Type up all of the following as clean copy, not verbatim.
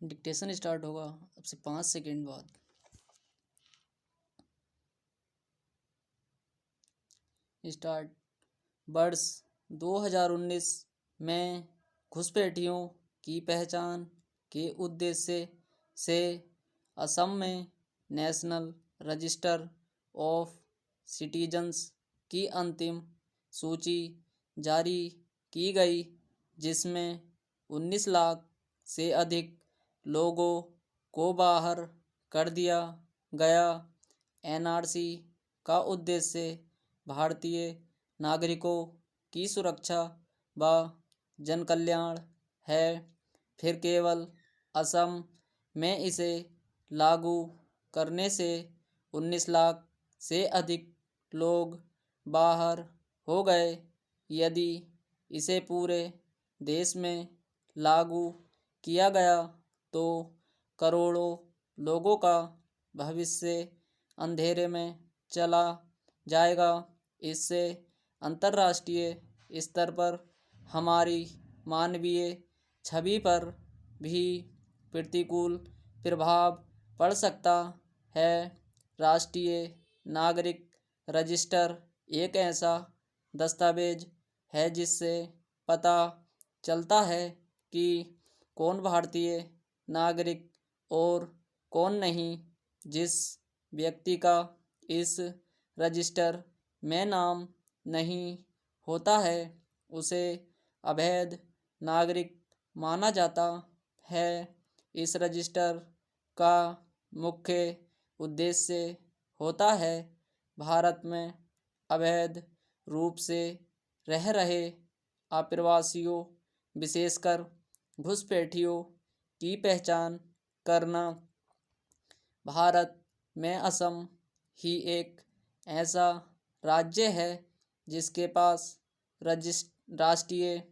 Dictation start होगा अब से 5 सेकेंड बाद। स्टार्ट। वर्ष 2019 में घुसपैठियों की पहचान के उद्देश्य से असम में नेशनल रजिस्टर ऑफ सिटीजन्स की अंतिम सूची जारी की गई, जिसमें 19 लाख से अधिक लोगों को बाहर कर दिया गया। एनआरसी का उद्देश्य भारतीय नागरिकों की सुरक्षा व जनकल्याण है। फिर केवल असम में इसे लागू करने से 19 लाख से अधिक लोग बाहर हो गए। यदि इसे पूरे देश में लागू किया गया तो करोड़ों लोगों का भविष्य अंधेरे में चला जाएगा। इससे अंतर्राष्ट्रीय स्तर पर हमारी मानवीय छवि पर भी प्रतिकूल प्रभाव पड़ सकता है। राष्ट्रीय नागरिक रजिस्टर एक ऐसा दस्तावेज है जिससे पता चलता है कि कौन भारतीय नागरिक और कौन नहीं। जिस व्यक्ति का इस रजिस्टर में नाम नहीं होता है उसे अवैध नागरिक माना जाता है। इस रजिस्टर का मुख्य उद्देश्य होता है भारत में अवैध रूप से रह रहे अप्रवासियों, विशेषकर घुसपैठियों की पहचान करना। भारत में असम ही एक ऐसा राज्य है जिसके पास राष्ट्रीय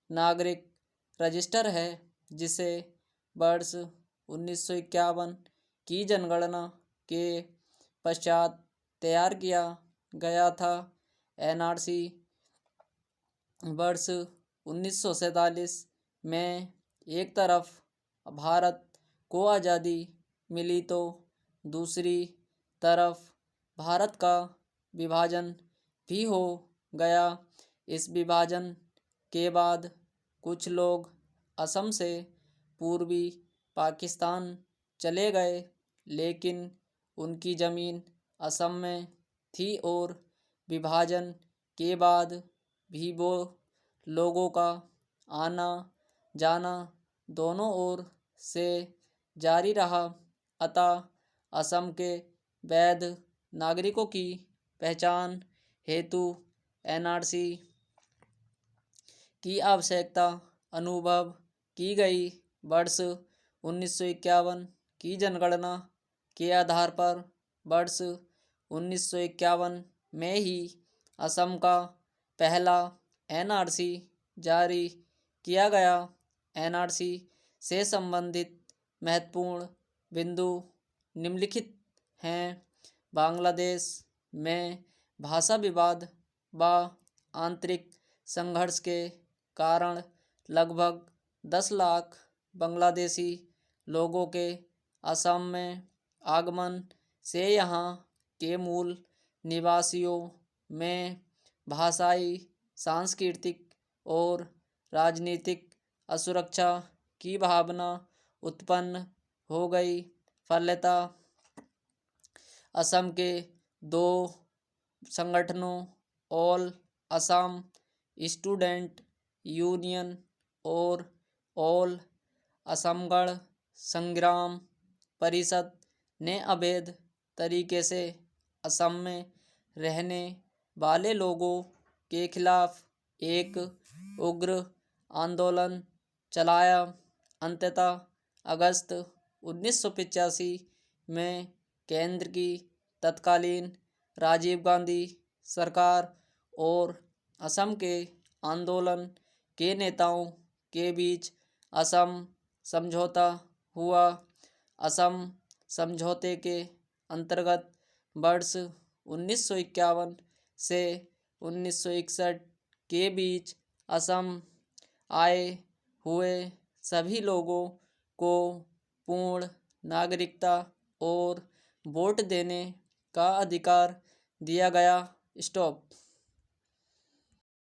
नागरिक रजिस्टर है, जिसे वर्ष 1951 की जनगणना के पश्चात तैयार किया गया था। एनआरसी वर्ष 1947 में एक तरफ भारत को आज़ादी मिली तो दूसरी तरफ भारत का विभाजन भी हो गया। इस विभाजन के बाद कुछ लोग असम से पूर्वी पाकिस्तान चले गए, लेकिन उनकी ज़मीन असम में थी और विभाजन के बाद भी वो लोगों का आना जाना दोनों ओर से जारी रहा। अतः असम के वैध नागरिकों की पहचान हेतु एनआरसी की आवश्यकता अनुभव की गई। वर्ष 1951 की जनगणना के आधार पर वर्ष 1951 में ही असम का पहला एनआरसी जारी किया गया। एनआरसी से संबंधित महत्वपूर्ण बिंदु निम्नलिखित हैं। बांग्लादेश में भाषा विवाद व आंतरिक संघर्ष के कारण लगभग 10 लाख बांग्लादेशी लोगों के असम में आगमन से यहाँ के मूल निवासियों में भाषाई, सांस्कृतिक और राजनीतिक असुरक्षा की भावना उत्पन्न हो गई। फलतः असम के दो संगठनों ऑल असम स्टूडेंट यूनियन और ऑल असम गण संग्राम परिषद ने अवैध तरीके से असम में रहने वाले लोगों के खिलाफ एक उग्र आंदोलन चलाया। अंततः अगस्त 1985 में केंद्र की तत्कालीन राजीव गांधी सरकार और असम के आंदोलन के नेताओं के बीच असम समझौता हुआ। असम समझौते के अंतर्गत वर्ष 1951 से 1961 के बीच असम आए हुए सभी लोगों को पूर्ण नागरिकता और वोट देने का अधिकार दिया गया। स्टॉप।